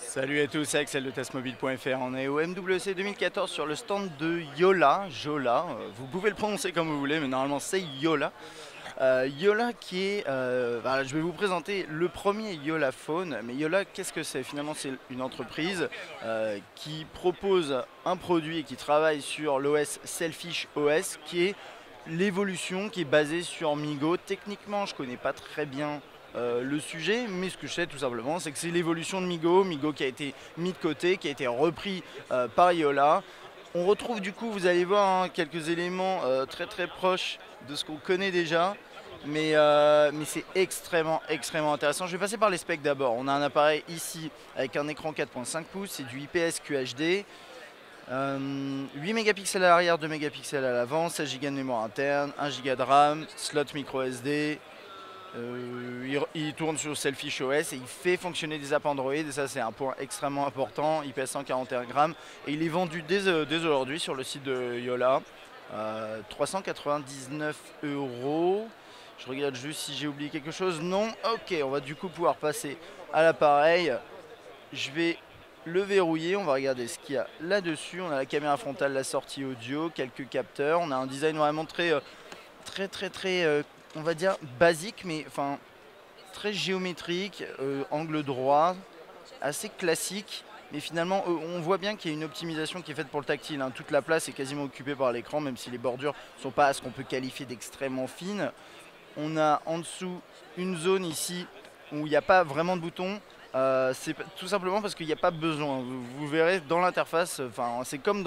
Salut à tous, Axel de testmobile.fr. On est au MWC 2014 sur le stand de Yola. Jola, vous pouvez le prononcer comme vous voulez, mais normalement c'est Yola. Yola qui est, voilà, je vais vous présenter le premier Yola Phone. Mais Yola, qu'est-ce que c'est? Finalement, c'est une entreprise qui propose un produit et qui travaille sur l'OS Selfish OS, qui est l'évolution qui est basée sur Migo. Techniquement, je connais pas très bien le sujet, mais ce que je sais tout simplement, c'est que c'est l'évolution de Migo, Migo qui a été mis de côté, qui a été repris par Yola. On retrouve du coup, vous allez voir, hein, quelques éléments très très proches de ce qu'on connaît déjà, mais c'est extrêmement intéressant. Je vais passer par les specs d'abord. On a un appareil ici avec un écran 4.5 pouces, c'est du IPS QHD. 8 mégapixels à l'arrière, 2 mégapixels à l'avant, 16 Go de mémoire interne, 1 Go de RAM, slot micro SD. Il tourne sur Selfish OS et il fait fonctionner des apps Android, et ça c'est un point extrêmement important. Il pèse 141 grammes et il est vendu dès aujourd'hui sur le site de Yola. 399 €. Je regarde juste si j'ai oublié quelque chose. Non. Ok, on va du coup pouvoir passer à l'appareil. Je vais le verrouiller, on va regarder ce qu'il y a là-dessus. On a la caméra frontale, la sortie audio, quelques capteurs. On a un design vraiment très on va dire basique, mais enfin très géométrique, angle droit, assez classique. Mais finalement, on voit bien qu'il y a une optimisation qui est faite pour le tactile, hein. Toute la place est quasiment occupée par l'écran, même si les bordures ne sont pas à ce qu'on peut qualifier d'extrêmement fines. On a en dessous une zone ici où il n'y a pas vraiment de bouton. C'est tout simplement parce qu'il n'y a pas besoin. Vous verrez dans l'interface, c'est comme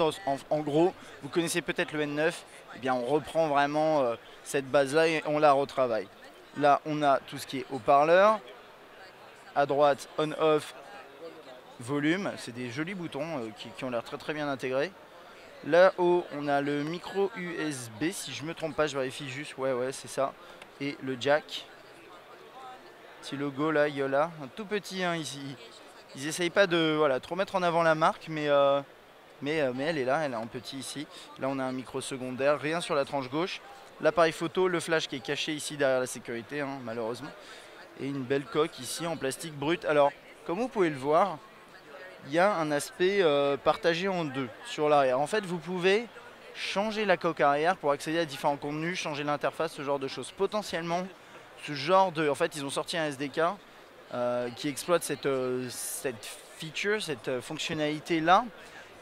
en gros, vous connaissez peut-être le N9, eh bien on reprend vraiment cette base-là et on la retravaille. Là, on a tout ce qui est haut-parleur. À droite, on-off, volume. C'est des jolis boutons qui ont l'air très bien intégrés. Là-haut, on a le micro USB, si je me trompe pas, je vérifie juste, ouais, c'est ça. Et le jack. Petit logo là, Yola, un tout petit, hein, ici. Ils essayent pas de trop mettre en avant la marque, mais elle est là, elle est en petit ici. Là, on a un micro secondaire, rien sur la tranche gauche. L'appareil photo, le flash qui est caché ici derrière la sécurité, hein, malheureusement. Et une belle coque ici en plastique brut. Alors, comme vous pouvez le voir, il y a un aspect partagé en deux sur l'arrière. En fait, vous pouvez changer la coque arrière pour accéder à différents contenus, changer l'interface, ce genre de choses. Potentiellement, ce genre de... En fait, ils ont sorti un SDK qui exploite cette feature, cette fonctionnalité-là.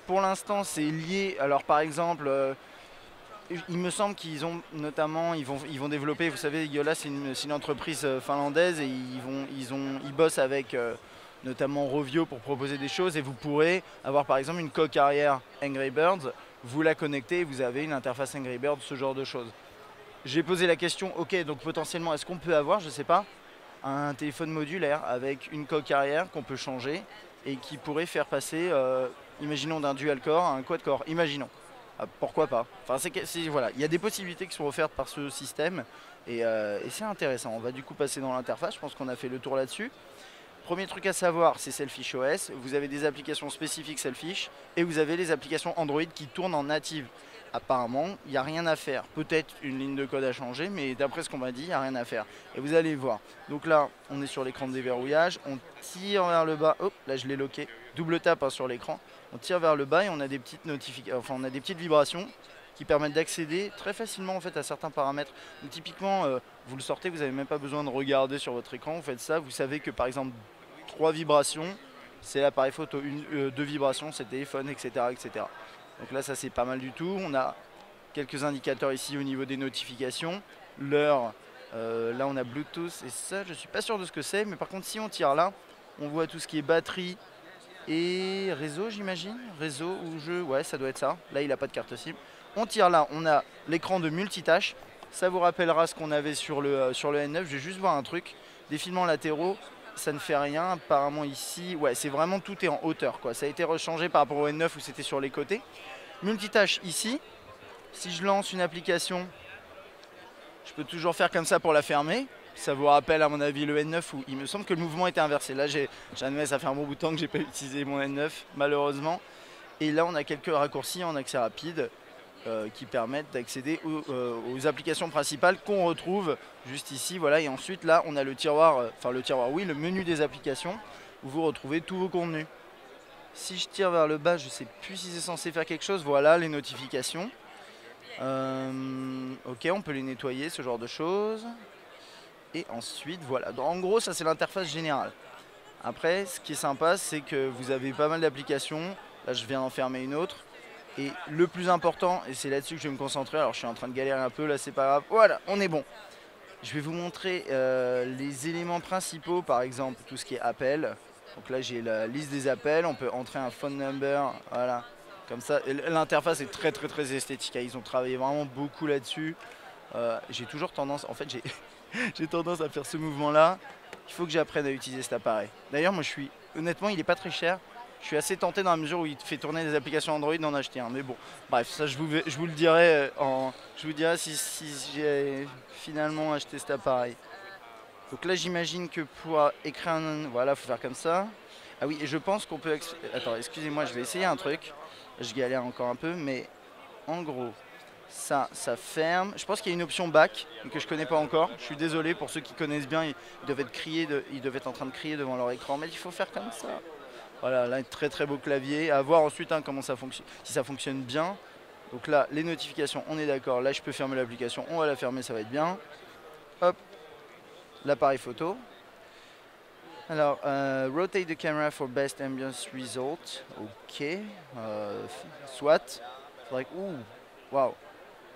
Pour l'instant, c'est lié... Alors, par exemple, il me semble qu'ils ont notamment... Ils vont développer... Vous savez, Yola, c'est une entreprise finlandaise et ils bossent avec... notamment Rovio pour proposer des choses, et vous pourrez avoir par exemple une coque arrière Angry Birds, vous la connectez et vous avez une interface Angry Birds, ce genre de choses. J'ai posé la question, ok, donc potentiellement est-ce qu'on peut avoir, je ne sais pas, un téléphone modulaire avec une coque arrière qu'on peut changer et qui pourrait faire passer, imaginons d'un dual core à un quad core, imaginons. Ah, pourquoi pas. Enfin, voilà, il y a des possibilités qui sont offertes par ce système et c'est intéressant. On va du coup passer dans l'interface, je pense qu'on a fait le tour là-dessus. Premier truc à savoir, c'est Selfish OS. Vous avez des applications spécifiques Selfish et vous avez les applications Android qui tournent en native. Apparemment, il n'y a rien à faire. Peut-être une ligne de code à changer, mais d'après ce qu'on m'a dit, il n'y a rien à faire. Et vous allez voir. Donc là, on est sur l'écran de déverrouillage. On tire vers le bas. Hop, là je l'ai loqué. Double tap, hein, sur l'écran. On tire vers le bas et on a des petites notifications. Enfin, on a des petites vibrations qui permettent d'accéder très facilement en fait à certains paramètres. Donc typiquement, vous le sortez, vous n'avez même pas besoin de regarder sur votre écran. Vous faites ça, vous savez que par exemple 3 vibrations, c'est l'appareil photo, 2 vibrations, c'est le téléphone, etc. Donc là, ça c'est pas mal du tout. On a quelques indicateurs ici au niveau des notifications. L'heure, là on a Bluetooth et ça, je suis pas sûr de ce que c'est. Mais par contre, si on tire là, on voit tout ce qui est batterie et réseau, j'imagine. Réseau ou jeu, ouais, ça doit être ça. Là, il n'a pas de carte SIM. On tire là, on a l'écran de multitâche. Ça vous rappellera ce qu'on avait sur le N9. Je vais juste voir un truc. Défilements latéraux, ça ne fait rien. Apparemment ici, ouais, c'est vraiment tout est en hauteur, quoi. Ça a été rechangé par rapport au N9 où c'était sur les côtés. Multitâche ici. Si je lance une application, je peux toujours faire comme ça pour la fermer. Ça vous rappelle à mon avis le N9 où il me semble que le mouvement était inversé. Là, j'admets, ça fait un bon bout de temps que j'ai pas utilisé mon N9 malheureusement. Et là, on a quelques raccourcis en accès rapide qui permettent d'accéder aux applications principales qu'on retrouve juste ici. Voilà. Et ensuite, là, on a le tiroir, le menu des applications où vous retrouvez tous vos contenus. Si je tire vers le bas, je sais plus si c'est censé faire quelque chose. Voilà les notifications. Ok, on peut les nettoyer, ce genre de choses. Et ensuite, voilà. Donc, en gros, ça c'est l'interface générale. Après, ce qui est sympa, c'est que vous avez pas mal d'applications. Là, je viens d'en fermer une autre. Et le plus important, et c'est là-dessus que je vais me concentrer, alors je suis en train de galérer un peu, là c'est pas grave. Voilà, on est bon. Je vais vous montrer les éléments principaux, par exemple tout ce qui est appel. Donc là j'ai la liste des appels, on peut entrer un phone number, voilà, comme ça. L'interface est très très très esthétique, ils ont travaillé vraiment beaucoup là-dessus. J'ai toujours tendance, en fait j'ai tendance à faire ce mouvement là. Il faut que j'apprenne à utiliser cet appareil. D'ailleurs moi honnêtement il est pas très cher. Je suis assez tenté dans la mesure où il te fait tourner des applications Android d'en acheter un. Mais bon, bref, ça je vous le dirai je vous dirai si j'ai finalement acheté cet appareil. Donc là j'imagine que pour écrire un... Voilà, faut faire comme ça. Ah oui, et je pense qu'on peut... Attends, excusez-moi, je vais essayer un truc. Je galère encore un peu, mais en gros, ça ferme. Je pense qu'il y a une option back que je connais pas encore. Je suis désolé pour ceux qui connaissent bien, ils devaient être en train de crier devant leur écran, mais il faut faire comme ça. Voilà, là, un très très beau clavier. À voir ensuite comment ça fonctionne, si ça fonctionne bien. Donc là, les notifications, on est d'accord. Là, je peux fermer l'application. On va la fermer, ça va être bien. Hop, l'appareil photo. Alors, rotate the camera for best ambience result. Ok. Soit. Faudrait que... Ouh, waouh.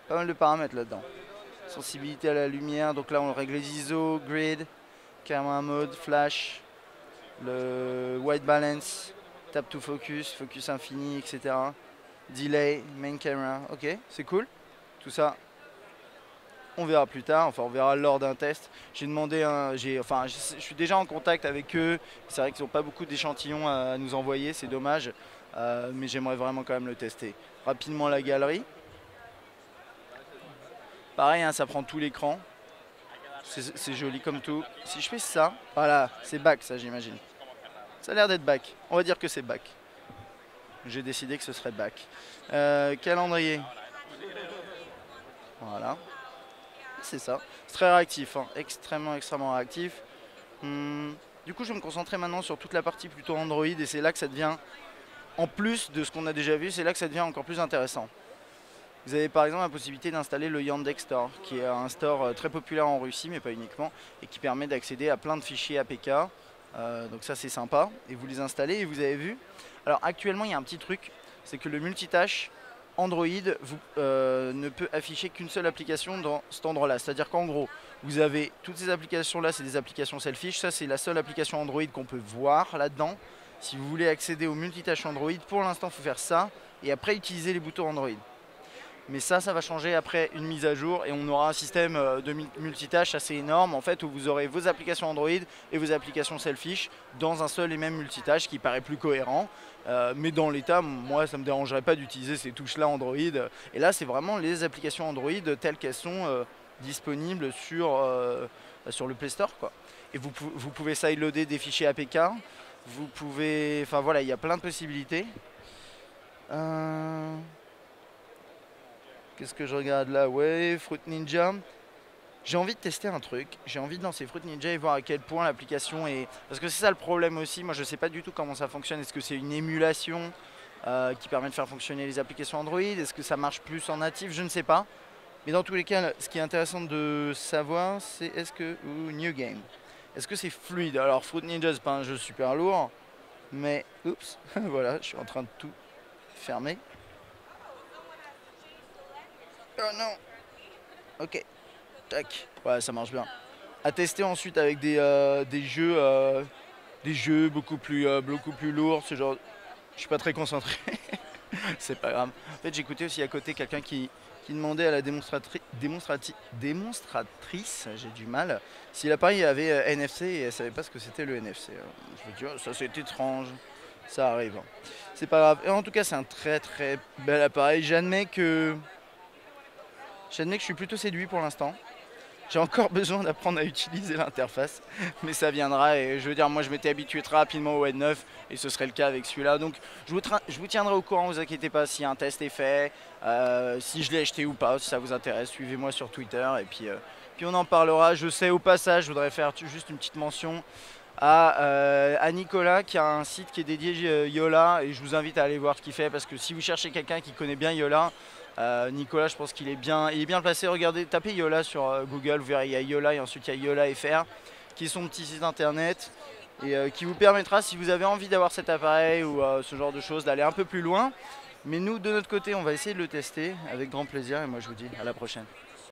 Pas mal de paramètres là-dedans. Sensibilité à la lumière. Donc là, on règle les ISO, grid, camera mode, flash. Le white balance, tap to focus, focus infini, etc. Delay, main camera, ok, c'est cool. Tout ça, on verra plus tard, enfin on verra lors d'un test. J'ai demandé, je suis déjà en contact avec eux. C'est vrai qu'ils n'ont pas beaucoup d'échantillons à nous envoyer, c'est dommage. Mais j'aimerais vraiment quand même le tester. Rapidement la galerie. Pareil, hein, ça prend tout l'écran. C'est joli comme tout. Si je fais ça, voilà, c'est back ça j'imagine. Ça a l'air d'être back. On va dire que c'est back. J'ai décidé que ce serait back. Calendrier. Voilà. C'est ça. C'est très réactif. Hein. Extrêmement réactif. Du coup, je vais me concentrer maintenant sur toute la partie plutôt Android. Et c'est là que ça devient, en plus de ce qu'on a déjà vu, c'est là que ça devient encore plus intéressant. Vous avez par exemple la possibilité d'installer le Yandex Store, qui est un store très populaire en Russie, mais pas uniquement, et qui permet d'accéder à plein de fichiers APK. Donc ça c'est sympa, et vous les installez et vous avez vu. Alors actuellement il y a un petit truc, c'est que le multitâche Android ne peut afficher qu'une seule application dans cet endroit là. C'est à dire qu'en gros vous avez toutes ces applications là, c'est des applications selfish, ça c'est la seule application Android qu'on peut voir là-dedans. Si vous voulez accéder au multitâche Android, pour l'instant il faut faire ça, et après utiliser les boutons Android. Mais ça va changer après une mise à jour et on aura un système de multitâche assez énorme en fait où vous aurez vos applications Android et vos applications selfish dans un seul et même multitâche qui paraît plus cohérent. Mais dans l'état, moi ça ne me dérangerait pas d'utiliser ces touches là Android. Et là c'est vraiment les applications Android telles qu'elles sont disponibles sur le Play Store quoi. Et vous pouvez sideloader des fichiers APK. Vous pouvez... Enfin voilà, il y a plein de possibilités. Qu'est-ce que je regarde là? Ouais, Fruit Ninja. J'ai envie de tester un truc. J'ai envie de lancer Fruit Ninja et voir à quel point l'application est... Parce que c'est ça le problème aussi. Moi, je ne sais pas du tout comment ça fonctionne. Est-ce que c'est une émulation qui permet de faire fonctionner les applications Android? Est-ce que ça marche plus en natif? Je ne sais pas. Mais dans tous les cas, ce qui est intéressant de savoir, c'est est-ce que... New Game. Est-ce que c'est fluide? Alors, Fruit Ninja, c'est pas un jeu super lourd. Mais... Oups. Voilà, je suis en train de tout fermer. Oh non. Ok. Tac. Ouais, ça marche bien. À tester ensuite avec des jeux beaucoup plus lourds. Ce genre... Je suis pas très concentré. C'est pas grave. En fait, j'écoutais aussi à côté quelqu'un qui demandait à la démonstratrice, j'ai du mal, si l'appareil avait NFC et elle savait pas ce que c'était le NFC. Je me dis, oh, ça c'est étrange. Ça arrive. C'est pas grave. Et en tout cas, c'est un très très bel appareil. J'admets que je suis plutôt séduit pour l'instant. J'ai encore besoin d'apprendre à utiliser l'interface, mais ça viendra. Et je veux dire, moi je m'étais habitué très rapidement au N9 et ce serait le cas avec celui-là. Donc je vous tiendrai au courant, vous inquiétez pas si un test est fait, si je l'ai acheté ou pas, si ça vous intéresse, suivez-moi sur Twitter et puis on en parlera. Je sais au passage, je voudrais faire juste une petite mention. à Nicolas qui a un site qui est dédié Yola et je vous invite à aller voir ce qu'il fait parce que si vous cherchez quelqu'un qui connaît bien Yola, Nicolas je pense qu'il est bien, il est bien placé. Regardez, tapez Yola sur Google, vous verrez il y a Yola et ensuite il y a Yola FR qui est son petit site internet et qui vous permettra si vous avez envie d'avoir cet appareil ou ce genre de choses d'aller un peu plus loin. Mais nous de notre côté on va essayer de le tester avec grand plaisir et moi je vous dis à la prochaine.